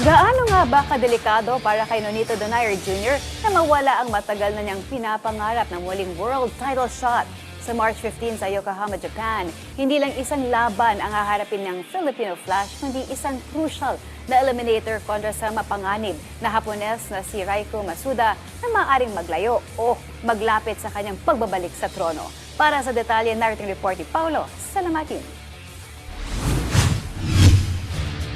Gaano nga ba kadelikado para kay Nonito Donaire Jr. na mawala ang matagal na niyang pinapangarap na muling world title shot? Sa March 15 sa Yokohama, Japan, hindi lang isang laban ang haharapin ng Filipino Flash, kundi isang crucial na eliminator kontra sa mapanganib na Hapones na si Raiko Masuda na maaaring maglayo o maglapit sa kanyang pagbabalik sa trono. Para sa detalye, narrating report ni Paulo Salamatin.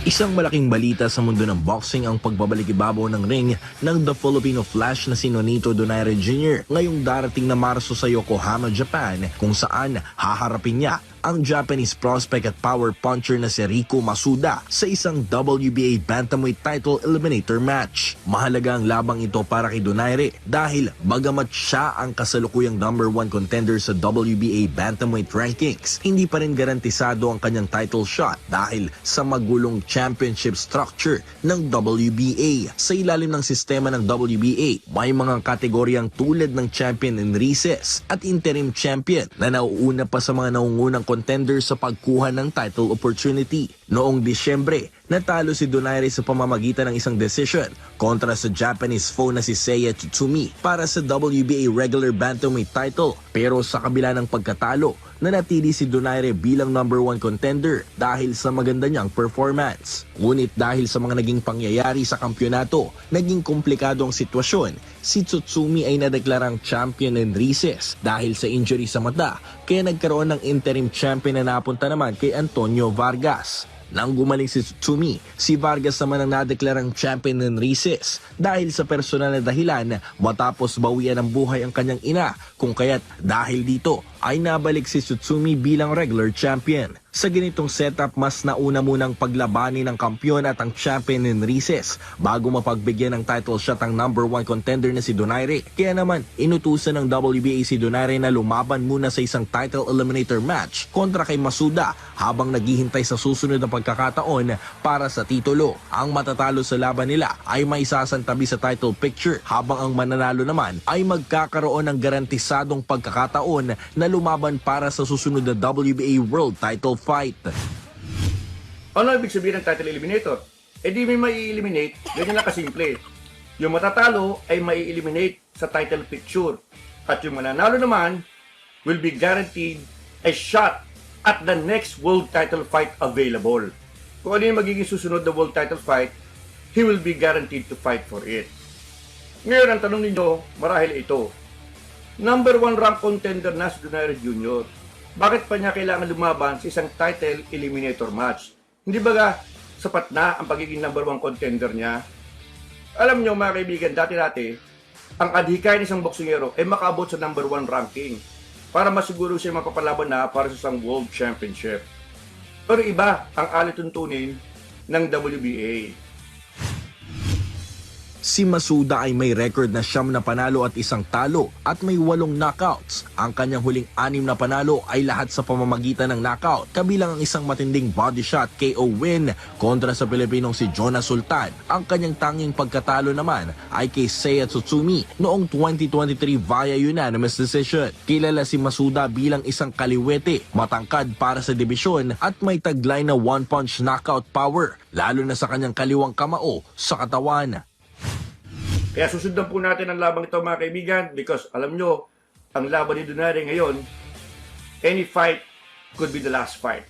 Isang malaking balita sa mundo ng boxing ang pagbabalik ibabaw ng ring ng The Filipino Flash na si Nonito Donaire Jr. ngayong darating na Marso sa Yokohama, Japan, kung saan haharapin niya ang Japanese prospect at power puncher na si Raiko Masuda sa isang WBA Bantamweight title eliminator match. Mahalaga ang labang ito para kay Donaire dahil bagamat siya ang kasalukuyang #1 contender sa WBA Bantamweight rankings, hindi pa rin garantisado ang kanyang title shot dahil sa magulong championship structure ng WBA. Sa ilalim ng sistema ng WBA, may mga kategoryang tulad ng champion in recess at interim champion na nauuna pa sa mga naungunang contender sa pagkuha ng title opportunity. Noong Disyembre, natalo si Donaire sa pamamagitan ng isang decision kontra sa Japanese foe na si Seiya Tsutsumi para sa WBA regular bantamweight title. Pero sa kabila ng pagkatalo, nanatili si Donaire bilang #1 contender dahil sa maganda niyang performance. Ngunit dahil sa mga naging pangyayari sa kampyonato, naging komplikado ang sitwasyon. Si Tsutsumi ay nadeklarang champion in recess dahil sa injury sa mata, kaya nagkaroon ng interim champion na napunta naman kay Antonio Vargas. Nang gumaling si Tsutsumi, si Vargas naman ang nadeklarang champion in recess dahil sa personal na dahilan matapos bawian ng buhay ang kanyang ina, kung kaya't dahil dito ay nabalik si Tsutsumi bilang regular champion. Sa ganitong setup, mas nauna munang paglabanin ng kampiyon at ang champion in recess bago mapagbigyan ng title shot ang #1 contender na si Donaire. Kaya naman, inutusan ng WBA si Donaire na lumaban muna sa isang title eliminator match kontra kay Masuda habang naghihintay sa susunod na pagkakataon para sa titulo. Ang matatalo sa laban nila ay may sasantabi sa title picture habang ang mananalo naman ay magkakaroon ng garantisadong pagkakataon na lumaban para sa susunod na WBA World Title fight. Ano ibig sabihin ng title eliminator? Eh di may mai-eliminate, ganyan lang kasimple. Yung matatalo ay mai-eliminate sa title picture. At yung mananalo naman will be guaranteed a shot at the next world title fight available. Kung ano yung magiging susunod na world title fight, he will be guaranteed to fight for it. Ngayon ang tanong ninyo, marahil ito. #1 rank contender na si Donaire Jr. Bakit pa niya kailangan lumaban sa isang title eliminator match? Hindi ba sapat na ang pagiging #1 contender niya? Alam nyo mga kaibigan, dati-dati, ang adhikain ng isang boksingero ay makaabot sa #1 ranking para masiguro siya mapapalaban na para sa isang world championship. Pero iba ang alituntunin ng WBA. Si Masuda ay may record na 9 na panalo at 1 talo at may 8 knockouts. Ang kanyang huling 6 na panalo ay lahat sa pamamagitan ng knockout, kabilang ang isang matinding body shot KO win kontra sa Pilipinong si Jonas Sultan. Ang kanyang tanging pagkatalo naman ay kay Seiya Tsutsumi noong 2023 via unanimous decision. Kilala si Masuda bilang isang kaliwete, matangkad para sa dibisyon at may taglay na one-punch knockout power, lalo na sa kanyang kaliwang kamao sa katawan. Kaya susundan po natin ang labang ito mga kaibigan because alam nyo, ang laban ni Donaire ngayon, any fight could be the last fight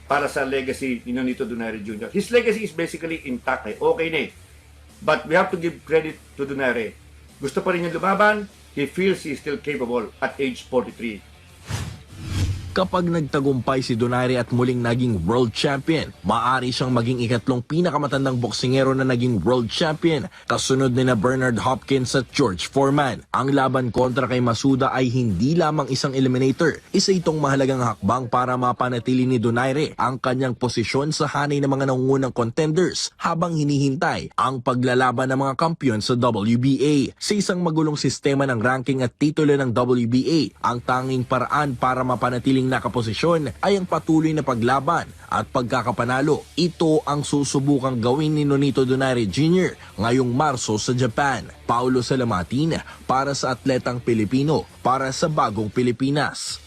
para sa legacy ni Nonito Donaire Jr. His legacy is basically intact okay na eh. But we have to give credit to Donaire. Gusto pa rin niya lumaban, he feels he is still capable at age 43. Kapag nagtagumpay si Donaire at muling naging world champion, maaari siyang maging ikatlong pinakamatandang boksingero na naging world champion, kasunod ni na Bernard Hopkins at George Foreman. Ang laban kontra kay Masuda ay hindi lamang isang eliminator. Isa itong mahalagang hakbang para mapanatili ni Donaire ang kanyang posisyon sa hanay ng mga nangungunang contenders habang hinihintay ang paglalaban ng mga kampiyon sa WBA. Sa isang magulong sistema ng ranking at titulo ng WBA, ang tanging paraan para mapanatili nakaposisyon ay ang patuloy na paglaban at pagkakapanalo. Ito ang susubukang gawin ni Nonito Donaire Jr. ngayong Marso sa Japan. Paulo Salamatin para sa Atletang Pilipino para sa Bagong Pilipinas.